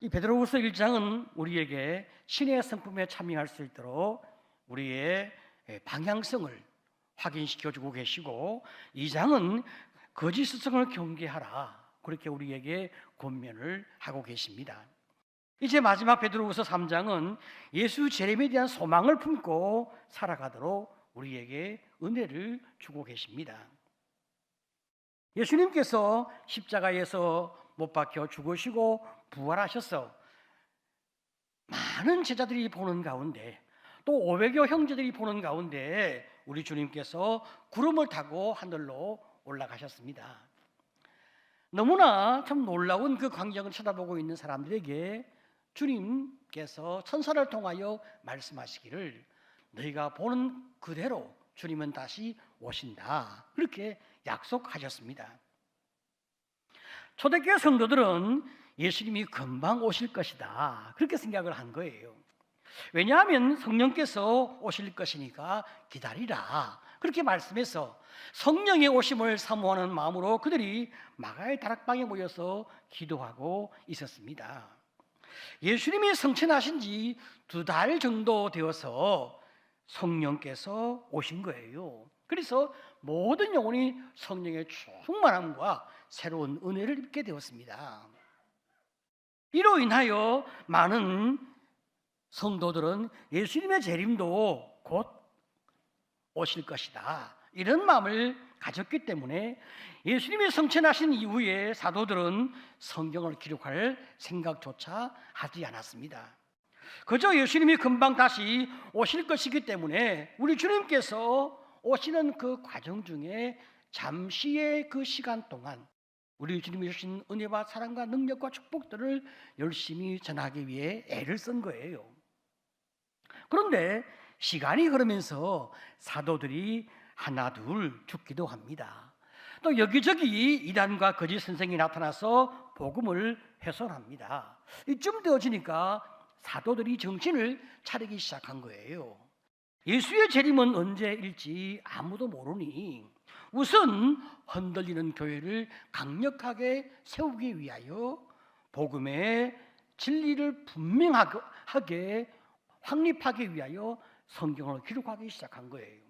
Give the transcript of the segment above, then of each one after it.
이 베드로후서 1장은 우리에게 신의 성품에 참여할 수 있도록 우리의 방향성을 확인시켜주고 계시고, 2장은 거짓 스승을 경계하라, 그렇게 우리에게 권면을 하고 계십니다. 이제 마지막 베드로후서 3장은 예수 재림에 대한 소망을 품고 살아가도록 우리에게 은혜를 주고 계십니다. 예수님께서 십자가에서 못 박혀 죽으시고 부활하셔서 많은 제자들이 보는 가운데, 또 500여 형제들이 보는 가운데 우리 주님께서 구름을 타고 하늘로 올라가셨습니다. 너무나 참 놀라운 그 광경을 쳐다보고 있는 사람들에게 주님께서 천사를 통하여 말씀하시기를, 너희가 보는 그대로 주님은 다시 오신다, 그렇게 약속하셨습니다. 초대교회 성도들은 예수님이 금방 오실 것이다, 그렇게 생각을 한 거예요. 왜냐하면 성령께서 오실 것이니까 기다리라, 그렇게 말씀해서 성령의 오심을 사모하는 마음으로 그들이 마가의 다락방에 모여서 기도하고 있었습니다. 예수님이 성천하신 지 2달 정도 되어서 성령께서 오신 거예요. 그래서 모든 영혼이 성령의 충만함과 새로운 은혜를 입게 되었습니다. 이로 인하여 많은 성도들은 예수님의 재림도 곧 오실 것이다, 이런 마음을 가졌기 때문에 예수님이 성천하신 이후에 사도들은 성경을 기록할 생각조차 하지 않았습니다. 그저 예수님이 금방 다시 오실 것이기 때문에 우리 주님께서 오시는 그 과정 중에 잠시의 그 시간 동안 우리 주님이 주신 은혜와 사랑과 능력과 축복들을 열심히 전하기 위해 애를 쓴 거예요. 그런데 시간이 흐르면서 사도들이 하나 둘 죽기도 합니다. 또 여기저기 이단과 거짓 선생이 나타나서 복음을 훼손합니다. 이쯤 되어지니까 사도들이 정신을 차리기 시작한 거예요. 예수의 재림은 언제일지 아무도 모르니 우선 흔들리는 교회를 강력하게 세우기 위하여 복음의 진리를 분명하게 확립하기 위하여 성경을 기록하기 시작한 거예요.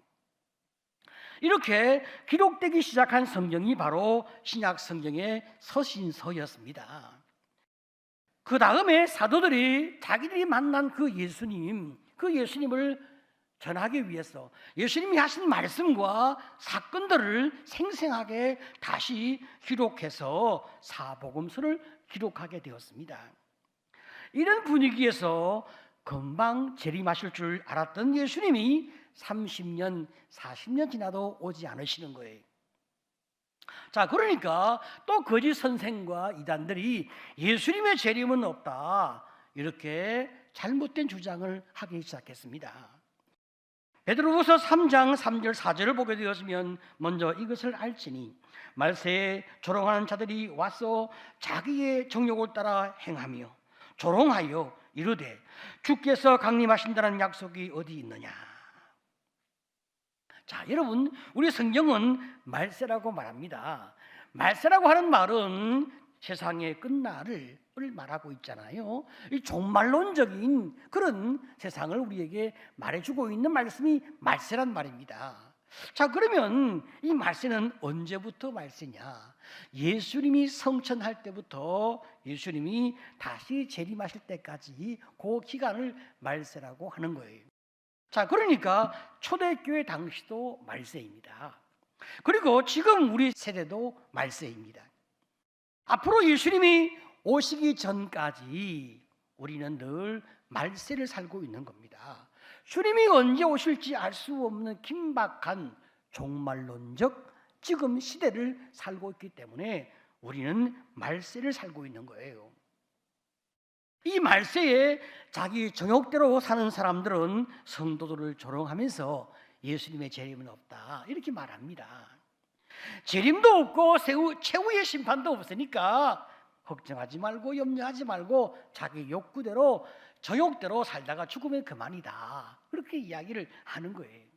이렇게 기록되기 시작한 성경이 바로 신약 성경의 서신서였습니다. 그 다음에 사도들이 자기들이 만난 그 예수님을 전하기 위해서 예수님이 하신 말씀과 사건들을 생생하게 다시 기록해서 사복음서를 기록하게 되었습니다. 이런 분위기에서 금방 재림하실 줄 알았던 예수님이 30년, 40년 지나도 오지 않으시는 거예요. 자, 그러니까 또 거짓 선생과 이단들이 예수님의 재림은 없다, 이렇게 잘못된 주장을 하기 시작했습니다. 베드로후서 3장 3절 4절을 보게 되었으면 먼저 이것을 알지니 말세에 조롱하는 자들이 와서 자기의 정욕을 따라 행하며 조롱하여 이르되 주께서 강림하신다는 약속이 어디 있느냐. 자, 여러분, 우리 성경은 말세라고 말합니다. 말세라고 하는 말은 세상의 끝날을 말하고 있잖아요. 이 종말론적인 그런 세상을 우리에게 말해주고 있는 말씀이 말세란 말입니다. 자, 그러면 이 말세는 언제부터 말세냐? 예수님이 성천할 때부터 예수님이 다시 재림하실 때까지 그 기간을 말세라고 하는 거예요. 자, 그러니까 초대교회 당시도 말세입니다. 그리고 지금 우리 세대도 말세입니다. 앞으로 예수님이 오시기 전까지 우리는 늘 말세를 살고 있는 겁니다. 주님이 언제 오실지 알 수 없는 긴박한 종말론적 지금 시대를 살고 있기 때문에 우리는 말세를 살고 있는 거예요. 이 말세에 자기 정욕대로 사는 사람들은 성도들을 조롱하면서 예수님의 재림은 없다, 이렇게 말합니다. 재림도 없고 최후의 심판도 없으니까 걱정하지 말고 염려하지 말고 자기 욕구대로 정욕대로 살다가 죽으면 그만이다, 그렇게 이야기를 하는 거예요.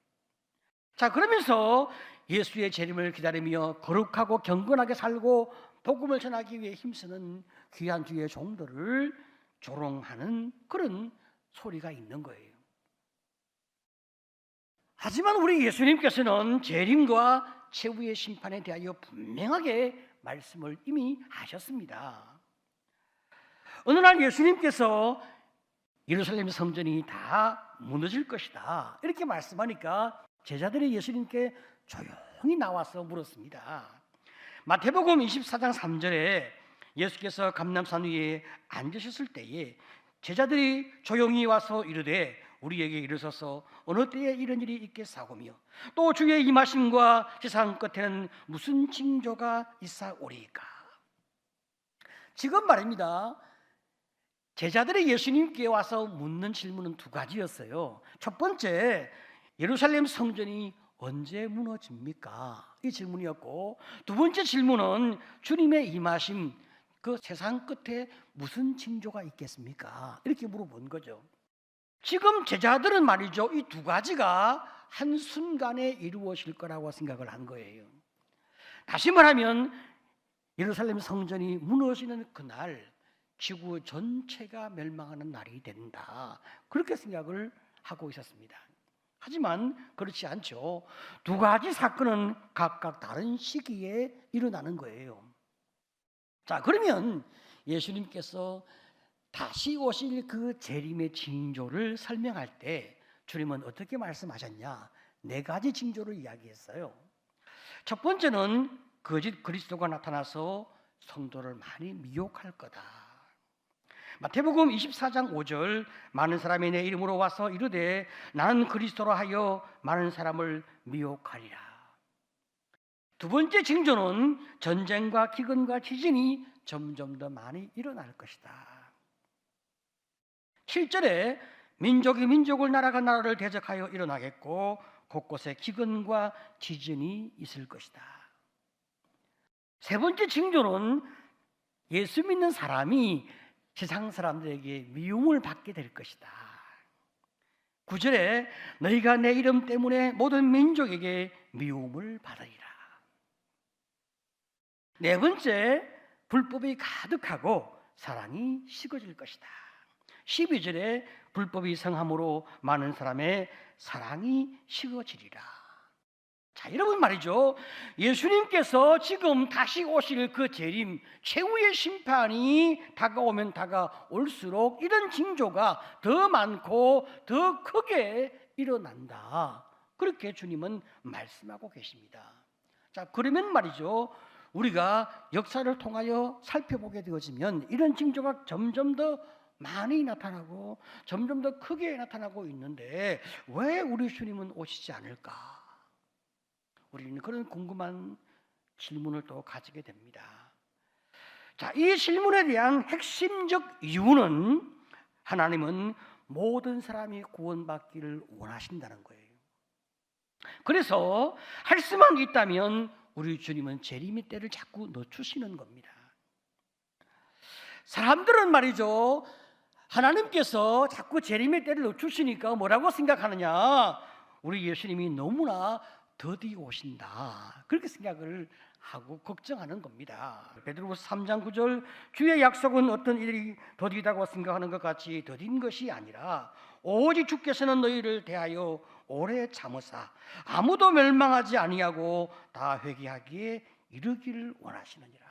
자, 그러면서 예수의 재림을 기다리며 거룩하고 경건하게 살고 복음을 전하기 위해 힘쓰는 귀한 주의 종들을 조롱하는 그런 소리가 있는 거예요. 하지만 우리 예수님께서는 재림과 최후의 심판에 대하여 분명하게 말씀을 이미 하셨습니다. 어느 날 예수님께서 예루살렘 성전이 다 무너질 것이다 이렇게 말씀하니까 제자들이 예수님께 조용히 나와서 물었습니다. 마태복음 24장 3절에 예수께서 감람산 위에 앉으셨을 때에 제자들이 조용히 와서 이르되 우리에게 이르소서 어느 때에 이런 일이 있겠사오며 또 주의 임하심과 세상 끝에는 무슨 징조가 있사오리까. 지금 말입니다. 제자들이 예수님께 와서 묻는 질문은 두 가지였어요. 첫 번째, 예루살렘 성전이 언제 무너집니까? 이 질문이었고, 두 번째 질문은 주님의 임하심, 그 세상 끝에 무슨 징조가 있겠습니까? 이렇게 물어본 거죠. 지금 제자들은 말이죠, 이 두 가지가 한순간에 이루어질 거라고 생각을 한 거예요. 다시 말하면 예루살렘 성전이 무너지는 그날 지구 전체가 멸망하는 날이 된다, 그렇게 생각을 하고 있었습니다. 하지만 그렇지 않죠. 두 가지 사건은 각각 다른 시기에 일어나는 거예요. 자, 그러면 예수님께서 다시 오실 그 재림의 징조를 설명할 때 주님은 어떻게 말씀하셨냐? 네 가지 징조를 이야기했어요. 첫 번째는 거짓 그리스도가 나타나서 성도를 많이 미혹할 거다. 마태복음 24장 5절 많은 사람이 내 이름으로 와서 이르되 나는 그리스도라 하여 많은 사람을 미혹하리라. 두 번째 징조는 전쟁과 기근과 지진이 점점 더 많이 일어날 것이다. 7절에 민족이 민족을 나라가 나라를 대적하여 일어나겠고 곳곳에 기근과 지진이 있을 것이다. 세 번째 징조는 예수 믿는 사람이 세상 사람들에게 미움을 받게 될 것이다. 9절에 너희가 내 이름 때문에 모든 민족에게 미움을 받으리라. 네 번째, 불법이 가득하고 사랑이 식어질 것이다. 12절에 불법이 성함으로 많은 사람의 사랑이 식어지리라. 자, 여러분 말이죠, 예수님께서 지금 다시 오실 그 재림, 최후의 심판이 다가오면 다가올수록 이런 징조가 더 많고 더 크게 일어난다, 그렇게 주님은 말씀하고 계십니다. 자, 그러면 말이죠, 우리가 역사를 통하여 살펴보게 되어지면 이런 징조가 점점 더 많이 나타나고 점점 더 크게 나타나고 있는데 왜 우리 주님은 오시지 않을까? 우리는 그런 궁금한 질문을 또 가지게 됩니다. 자, 이 질문에 대한 핵심적 이유는 하나님은 모든 사람이 구원받기를 원하신다는 거예요. 그래서 할 수만 있다면 우리 주님은 재림의 때를 자꾸 늦추시는 겁니다. 사람들은 말이죠, 하나님께서 자꾸 재림의 때를 늦추시니까 뭐라고 생각하느냐? 우리 예수님이 너무나 더디 오신다, 그렇게 생각을 하고 걱정하는 겁니다. 베드로후서 3장 9절 주의 약속은 어떤 일이 더디다고 생각하는 것 같이 더딘 것이 아니라 오직 주께서는 너희를 대하여 오래 참으사 아무도 멸망하지 아니하고 다 회개하기에 이르기를 원하시느니라.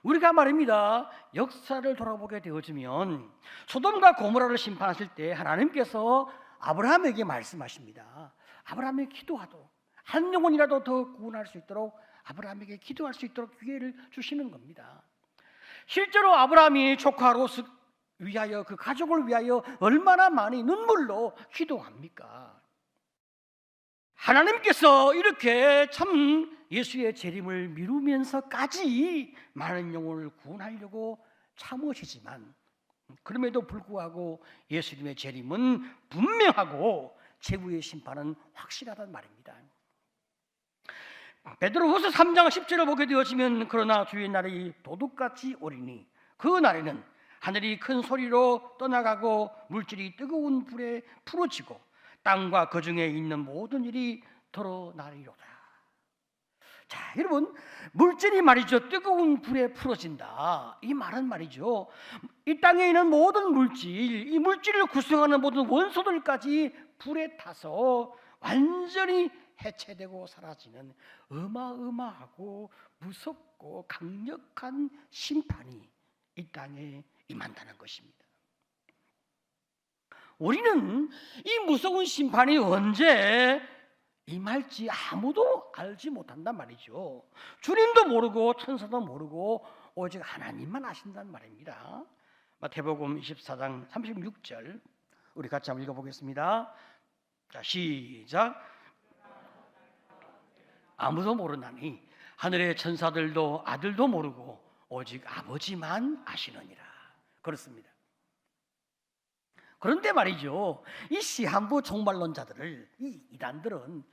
우리가 말입니다, 역사를 돌아보게 되어지면 소돔과 고모라를 심판하실 때 하나님께서 아브라함에게 말씀하십니다. 아브라함이 기도하도 한 영혼이라도 더 구원할 수 있도록 아브라함에게 기도할 수 있도록 기회를 주시는 겁니다. 실제로 아브라함이 조카 롯을 위하여, 그 가족을 위하여 얼마나 많이 눈물로 기도합니까? 하나님께서 이렇게 참 예수의 재림을 미루면서까지 많은 영혼을 구원하려고 참으시지만 그럼에도 불구하고 예수님의 재림은 분명하고 최후의 심판은 확실하단 말입니다. 베드로후서 3장 10절을 보게 되어지면 그러나 주의 날이 도둑같이 오리니 그 날에는 하늘이 큰 소리로 떠나가고 물질이 뜨거운 불에 풀어지고 땅과 그 중에 있는 모든 일이 드러나리로다. 자, 여러분, 물질이 말이죠, 뜨거운 불에 풀어진다. 이 말은 말이죠, 이 땅에 있는 모든 물질, 이 물질을 구성하는 모든 원소들까지 불에 타서 완전히 해체되고 사라지는 어마어마하고 무섭고 강력한 심판이 이 땅에 임한다는 것입니다. 우리는 이 무서운 심판이 언제 임할지 아무도 알지 못한단 말이죠. 주님도 모르고 천사도 모르고 오직 하나님만 아신단 말입니다. 마태복음 24장 36절 우리 같이 한번 읽어보겠습니다. 자, 시작. 아무도 모르나니 하늘의 천사들도 아들도 모르고 오직 아버지만 아시느니라. 그렇습니다. 그런데 말이죠, 이 시한부 종말론자들을, 이 이단들은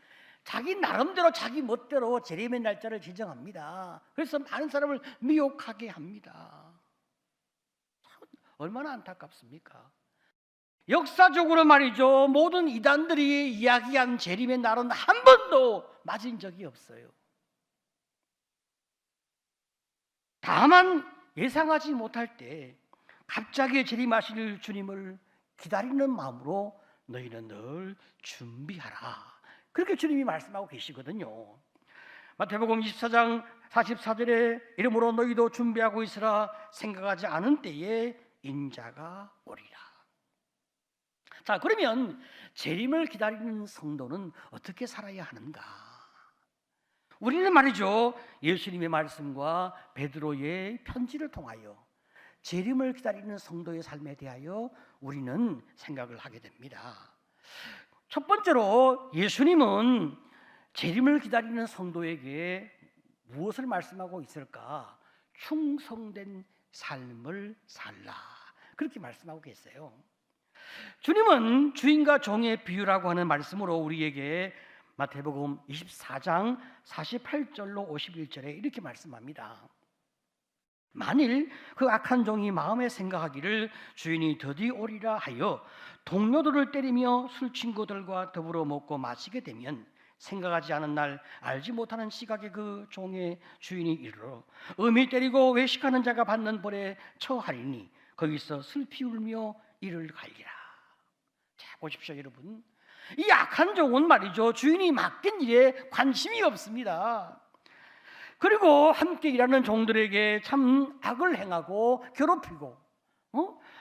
자기 나름대로 자기 멋대로 재림의 날짜를 지정합니다. 그래서 많은 사람을 미혹하게 합니다. 얼마나 안타깝습니까? 역사적으로 말이죠, 모든 이단들이 이야기한 재림의 날은 한 번도 맞은 적이 없어요. 다만 예상하지 못할 때 갑자기 재림하실 주님을 기다리는 마음으로 너희는 늘 준비하라. 그렇게 주님이 말씀하고 계시거든요. 마태복음 24장 44절에 이러므로 너희도 준비하고 있으라. 생각하지 않은 때에 인자가 오리라. 자, 그러면 재림을 기다리는 성도는 어떻게 살아야 하는가? 우리는 말이죠, 예수님의 말씀과 베드로의 편지를 통하여 재림을 기다리는 성도의 삶에 대하여 우리는 생각을 하게 됩니다. 첫 번째로 예수님은 재림을 기다리는 성도에게 무엇을 말씀하고 있을까? 충성된 삶을 살라. 그렇게 말씀하고 계세요. 주님은 주인과 종의 비유라고 하는 말씀으로 우리에게 마태복음 24장 48절로 51절에 이렇게 말씀합니다. 만일 그 악한 종이 마음에 생각하기를 주인이 더디 오리라 하여 동료들을 때리며 술 친구들과 더불어 먹고 마시게 되면 생각하지 않은 날 알지 못하는 시각에 그 종의 주인이 이르러 음이 때리고 외식하는 자가 받는 벌에 처하리니 거기서 슬피 울며 이를 갈리라. 자, 보십시오 여러분, 이 악한 종은 말이죠, 주인이 맡긴 일에 관심이 없습니다. 그리고 함께 일하는 종들에게 참 악을 행하고 괴롭히고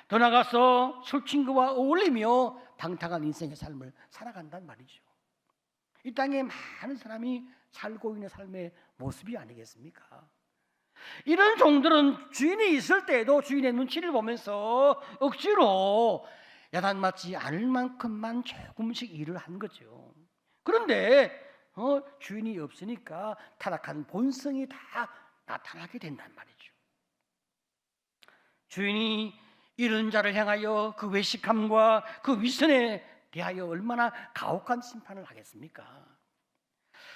더 나가서 술친구와 어울리며 방탕한 인생의 삶을 살아간단 말이죠. 이 땅에 많은 사람이 살고 있는 삶의 모습이 아니겠습니까? 이런 종들은 주인이 있을 때에도 주인의 눈치를 보면서 억지로 야단맞지 않을 만큼만 조금씩 일을 한 거죠. 그런데 주인이 없으니까 타락한 본성이 다 나타나게 된단 말이죠. 주인이 이런 자를 향하여 그 외식함과 그 위선에 대하여 얼마나 가혹한 심판을 하겠습니까?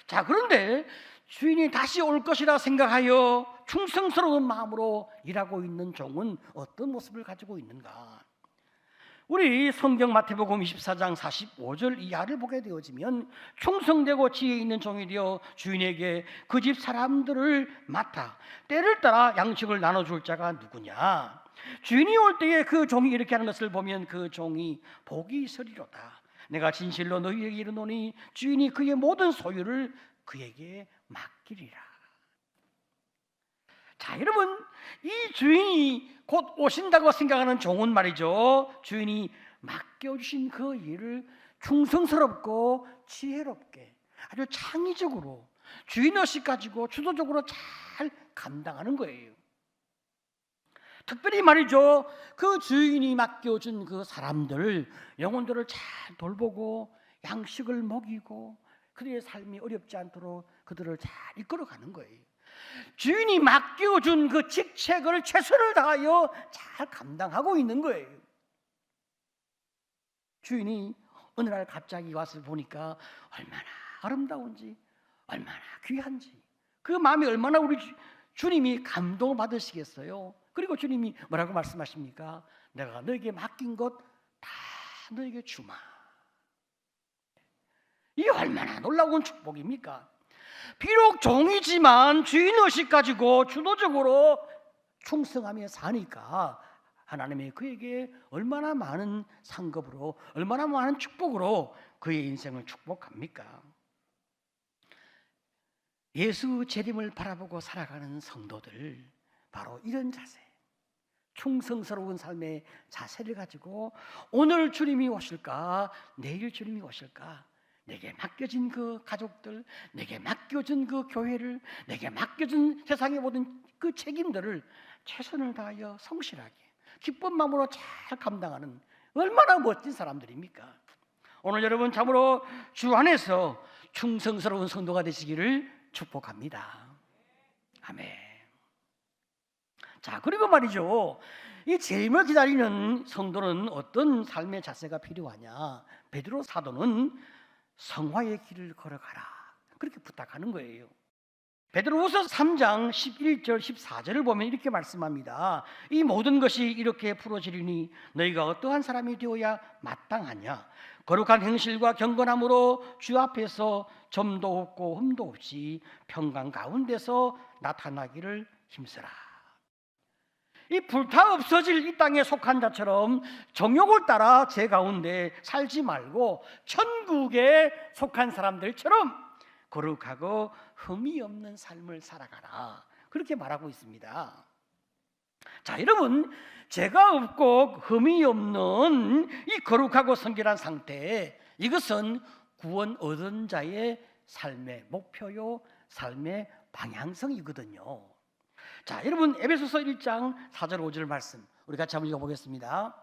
자, 그런데 주인이 다시 올 것이라 생각하여 충성스러운 마음으로 일하고 있는 종은 어떤 모습을 가지고 있는가? 우리 성경 마태복음 24장 45절 이하를 보게 되어지면 충성되고 지혜 있는 종이 되어 주인에게 그 집 사람들을 맡아 때를 따라 양식을 나눠줄 자가 누구냐? 주인이 올 때에 그 종이 이렇게 하는 것을 보면 그 종이 복이 있으리로다. 내가 진실로 너희에게 이르노니 주인이 그의 모든 소유를 그에게 맡기리라. 자, 여러분, 이 주인이 곧 오신다고 생각하는 종은 말이죠, 주인이 맡겨주신 그 일을 충성스럽고 지혜롭게 아주 창의적으로 주인의식 가지고 주도적으로 잘 감당하는 거예요. 특별히 말이죠, 그 주인이 맡겨준 그 사람들, 영혼들을 잘 돌보고 양식을 먹이고 그들의 삶이 어렵지 않도록 그들을 잘 이끌어가는 거예요. 주인이 맡겨준 그 직책을 최선을 다하여 잘 감당하고 있는 거예요. 주인이 어느 날 갑자기 와서 보니까 얼마나 아름다운지, 얼마나 귀한지, 그 마음이 얼마나 우리 주님이 감동을 받으시겠어요. 그리고 주님이 뭐라고 말씀하십니까? 내가 너에게 맡긴 것 다 너에게 주마. 이게 얼마나 놀라운 축복입니까? 비록 종이지만 주인 의식 가지고 주도적으로 충성하며 사니까 하나님이 그에게 얼마나 많은 상급으로, 얼마나 많은 축복으로 그의 인생을 축복합니까? 예수 재림을 바라보고 살아가는 성도들, 바로 이런 자세, 충성스러운 삶의 자세를 가지고 오늘 주님이 오실까, 내일 주님이 오실까, 내게 맡겨진 그 가족들, 내게 맡겨진 그 교회를, 내게 맡겨진 세상의 모든 그 책임들을 최선을 다하여 성실하게 기쁜 마음으로 잘 감당하는 얼마나 멋진 사람들입니까? 오늘 여러분 참으로 주 안에서 충성스러운 성도가 되시기를 축복합니다. 아멘. 자, 그리고 말이죠, 이 재림을 기다리는 성도는 어떤 삶의 자세가 필요하냐? 베드로 사도는 성화의 길을 걸어가라, 그렇게 부탁하는 거예요. 베드로후서 3장 11절 14절을 보면 이렇게 말씀합니다. 이 모든 것이 이렇게 풀어지리니 너희가 어떠한 사람이 되어야 마땅하냐? 거룩한 행실과 경건함으로 주 앞에서 점도 없고 흠도 없이 평강 가운데서 나타나기를 힘쓰라. 이 불타 없어질 이 땅에 속한 자처럼 정욕을 따라 제 가운데 살지 말고 천국에 속한 사람들처럼 거룩하고 흠이 없는 삶을 살아가라, 그렇게 말하고 있습니다. 자, 여러분, 죄가 없고 흠이 없는 이 거룩하고 성결한 상태, 이것은 구원 얻은 자의 삶의 목표요, 삶의 방향성이거든요. 자, 여러분, 에베소서 1장 4절 5절 말씀 우리 같이 한번 읽어보겠습니다.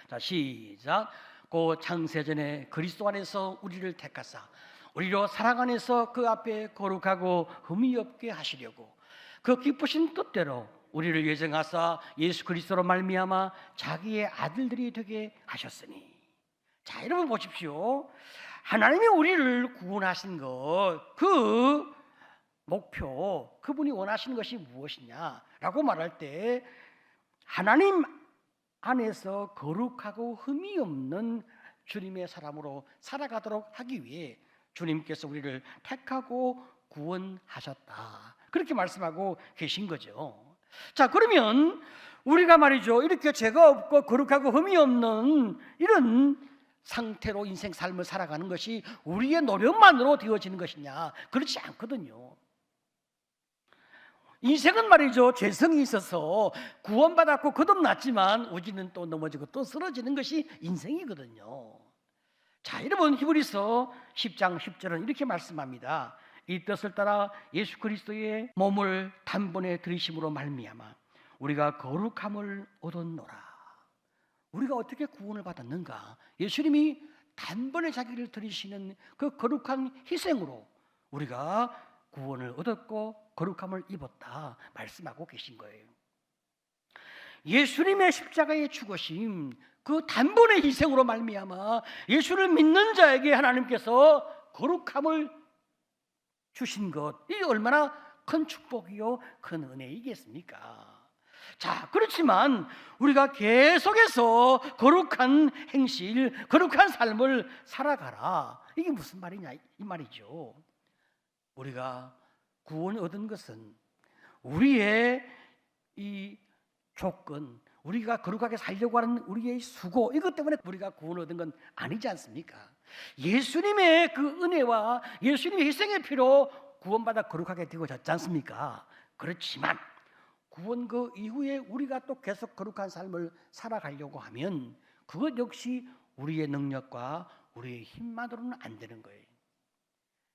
자, 시작. 고 창세전에 그리스도 안에서 우리를 택하사 우리로 사랑 안에서 그 앞에 거룩하고 흠이 없게 하시려고 그 기쁘신 뜻대로 우리를 예정하사 예수 그리스도로 말미암아 자기의 아들들이 되게 하셨으니. 자, 여러분 보십시오. 하나님이 우리를 구원하신 것, 그 목표, 그분이 원하시는 것이 무엇이냐라고 말할 때 하나님 안에서 거룩하고 흠이 없는 주님의 사람으로 살아가도록 하기 위해 주님께서 우리를 택하고 구원하셨다, 그렇게 말씀하고 계신 거죠. 자, 그러면 우리가 말이죠, 이렇게 죄가 없고 거룩하고 흠이 없는 이런 상태로 인생 삶을 살아가는 것이 우리의 노력만으로 되어지는 것이냐? 그렇지 않거든요. 인생은 말이죠, 죄성이 있어서 구원받았고 거듭났지만 우리는 또 넘어지고 또 쓰러지는 것이 인생이거든요. 자, 여러분, 히브리서 10장 10절은 이렇게 말씀합니다. 이 뜻을 따라 예수 그리스도의 몸을 단번에 들이심으로 말미암아 우리가 거룩함을 얻었노라. 우리가 어떻게 구원을 받았는가? 예수님이 단번에 자기를 들이시는 그 거룩한 희생으로 우리가 구원을 얻었고 거룩함을 입었다 말씀하고 계신 거예요. 예수님의 십자가의 죽으심, 그 단번의 희생으로 말미암아 예수를 믿는 자에게 하나님께서 거룩함을 주신 것, 이 얼마나 큰 축복이요, 큰 은혜이겠습니까? 자, 그렇지만 우리가 계속해서 거룩한 행실, 거룩한 삶을 살아가라, 이게 무슨 말이냐 이 말이죠. 우리가 구원을 얻은 것은 우리의 이 조건, 우리가 거룩하게 살려고 하는 우리의 수고, 이것 때문에 우리가 구원을 얻은 건 아니지 않습니까? 예수님의 그 은혜와 예수님의 희생의 피로 구원받아 거룩하게 되어졌지 않습니까? 그렇지만 구원 그 이후에 우리가 또 계속 거룩한 삶을 살아가려고 하면 그것 역시 우리의 능력과 우리의 힘만으로는 안 되는 거예요.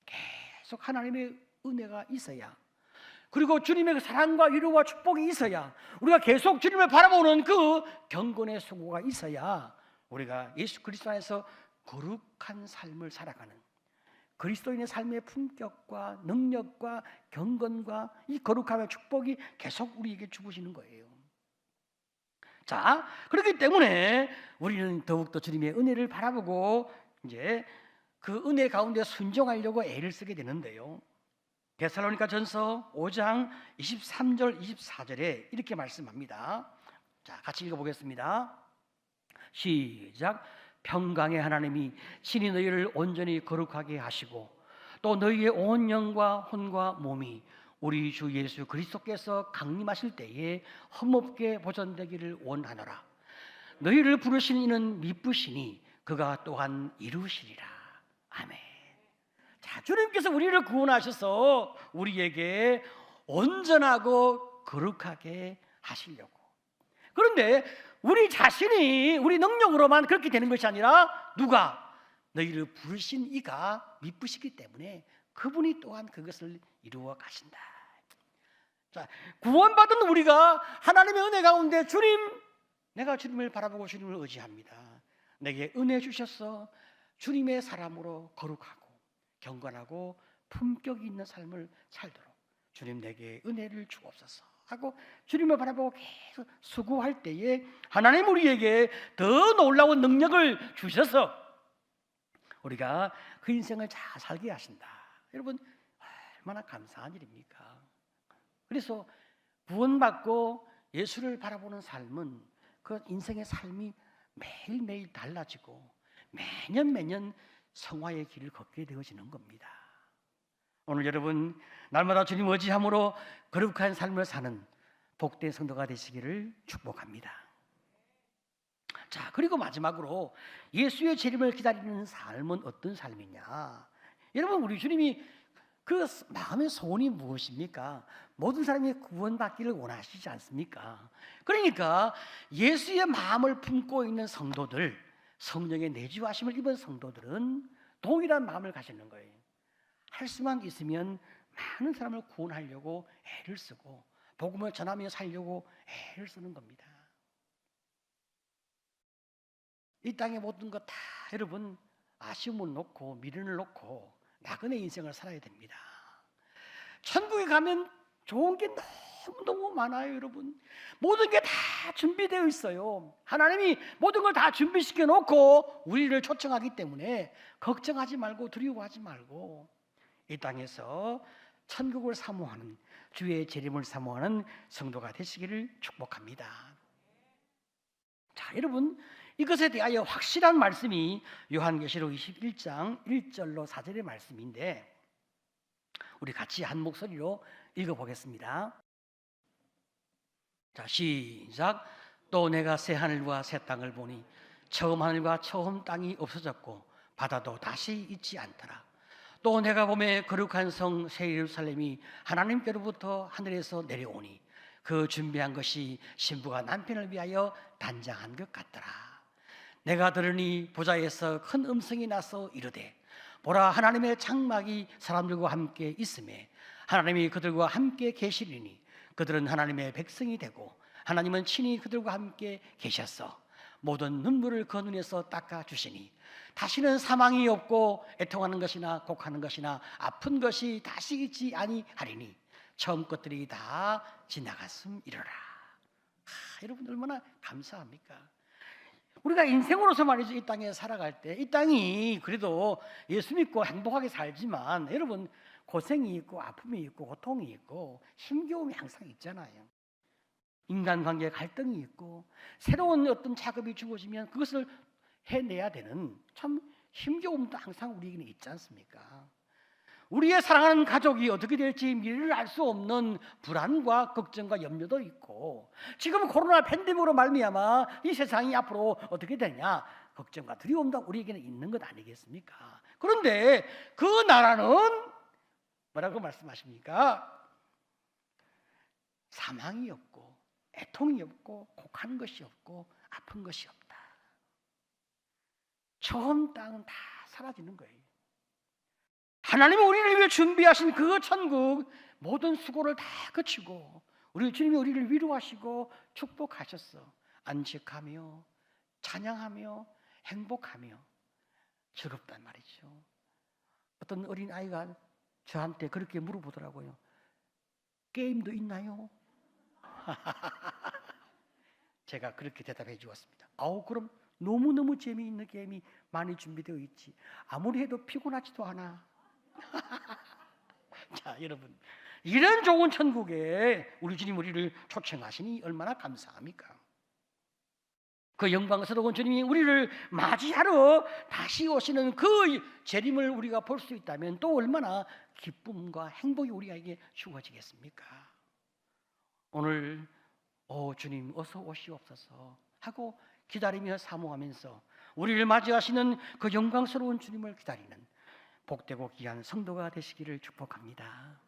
계속 하나님의 은혜가 있어야, 그리고 주님의 사랑과 위로와 축복이 있어야, 우리가 계속 주님을 바라보는 그 경건의 수고가 있어야 우리가 예수 그리스도 안에서 거룩한 삶을 살아가는 그리스도인의 삶의 품격과 능력과 경건과 이 거룩함의 축복이 계속 우리에게 주어지는 거예요. 자, 그렇기 때문에 우리는 더욱더 주님의 은혜를 바라보고 이제 그 은혜 가운데 순종하려고 애를 쓰게 되는데요. 데살로니가 전서 5장 23절 24절에 이렇게 말씀합니다. 자, 같이 읽어보겠습니다. 시작. 평강의 하나님이 친히 너희를 온전히 거룩하게 하시고 또 너희의 온 영과 혼과 몸이 우리 주 예수 그리스도께서 강림하실 때에 흠없게 보존되기를 원하노라. 너희를 부르신 이는 미쁘시니 그가 또한 이루시리라. 아멘. 자, 주님께서 우리를 구원하셔서 우리에게 온전하고 거룩하게 하시려고. 그런데 우리 자신이 우리 능력으로만 그렇게 되는 것이 아니라 누가? 너희를 부르신 이가 미쁘시기 때문에 그분이 또한 그것을 이루어 가신다. 자, 구원받은 우리가 하나님의 은혜 가운데 주님, 내가 주님을 바라보고 주님을 의지합니다. 내게 은혜 주셔서 주님의 사람으로 거룩하고 경건하고 품격이 있는 삶을 살도록 주님 내게 은혜를 주옵소서 하고 주님을 바라보고 계속 수고할 때에 하나님 우리에게 더 놀라운 능력을 주셔서 우리가 그 인생을 잘 살게 하신다. 여러분 얼마나 감사한 일입니까? 그래서 구원받고 예수를 바라보는 삶은 그 인생의 삶이 매일매일 달라지고 매년 성화의 길을 걷게 되어지는 겁니다. 오늘 여러분 날마다 주님 의지함으로 거룩한 삶을 사는 복된 성도가 되시기를 축복합니다. 자, 그리고 마지막으로 예수의 재림을 기다리는 삶은 어떤 삶이냐? 여러분 우리 주님이 그 마음의 소원이 무엇입니까? 모든 사람이 구원받기를 원하시지 않습니까? 그러니까 예수의 마음을 품고 있는 성도들, 성령의 내주하심을 입은 성도들은 동일한 마음을 가지는 거예요. 할 수만 있으면 많은 사람을 구원하려고 애를 쓰고 복음을 전하며 살려고 애를 쓰는 겁니다. 이 땅의 모든 것 다 여러분 아쉬움을 놓고 미련을 놓고 나그네 인생을 살아야 됩니다. 천국에 가면 좋은 게 너무너무 많아요, 여러분. 모든 게 다 준비되어 있어요. 하나님이 모든 걸 다 준비시켜 놓고 우리를 초청하기 때문에 걱정하지 말고 두려워하지 말고 이 땅에서 천국을 사모하는 주의 재림을 사모하는 성도가 되시기를 축복합니다. 자, 여러분 이것에 대하여 확실한 말씀이 요한계시록 21장 1절로 4절의 말씀인데 우리 같이 한 목소리로 읽어보겠습니다. 자, 시작. 또 내가 새 하늘과 새 땅을 보니 처음 하늘과 처음 땅이 없어졌고 바다도 다시 있지 않더라. 또 내가 보매 거룩한 성 새 예루살렘이 하나님께로부터 하늘에서 내려오니 그 준비한 것이 신부가 남편을 위하여 단장한 것 같더라. 내가 들으니 보좌에서 큰 음성이 나서 이르되 보라 하나님의 장막이 사람들과 함께 있음에 하나님이 그들과 함께 계시리니 그들은 하나님의 백성이 되고 하나님은 친히 그들과 함께 계셨어 모든 눈물을 그 눈에서 닦아 주시니 다시는 사망이 없고 애통하는 것이나 곡하는 것이나 아픈 것이 다시 있지 아니하리니 처음 것들이 다 지나갔음이로라. 여러분 얼마나 감사합니까? 우리가 인생으로서 말이죠 이 땅에 살아갈 때 이 땅이 그래도 예수 믿고 행복하게 살지만 여러분 고생이 있고 아픔이 있고 고통이 있고 힘겨움이 항상 있잖아요. 인간관계 갈등이 있고 새로운 어떤 작업이 주어지면 그것을 해내야 되는 참 힘겨움도 항상 우리에게는 있지 않습니까? 우리의 사랑하는 가족이 어떻게 될지 미래를 알 수 없는 불안과 걱정과 염려도 있고 지금 코로나 팬데믹으로 말미암아 이 세상이 앞으로 어떻게 되냐 걱정과 두려움도 우리에게는 있는 것 아니겠습니까? 그런데 그 나라는 뭐라고 말씀하십니까? 사망이 없고 애통이 없고 곡한 것이 없고 아픈 것이 없다. 처음 땅은 다 사라지는 거예요. 하나님이 우리를 위해 준비하신 그 천국 모든 수고를 다 거치고 우리 주님이 우리를 위로하시고 축복하셨어. 안식하며 찬양하며 행복하며 즐겁단 말이죠. 어떤 어린 아이가 저한테 그렇게 물어보더라고요. 게임도 있나요? 제가 그렇게 대답해 주었습니다. 그럼 너무너무 재미있는 게임이 많이 준비되어 있지. 아무리 해도 피곤하지도 않아. 자, 여러분 이런 좋은 천국에 우리 주님 우리를 초청하시니 얼마나 감사합니까? 그 영광스러운 주님이 우리를 맞이하러 다시 오시는 그 재림을 우리가 볼 수 있다면 또 얼마나 기쁨과 행복이 우리에게 주어지겠습니까? 오늘 주님 어서 오시옵소서 하고 기다리며 사모하면서 우리를 맞이하시는 그 영광스러운 주님을 기다리는 복되고 귀한 성도가 되시기를 축복합니다.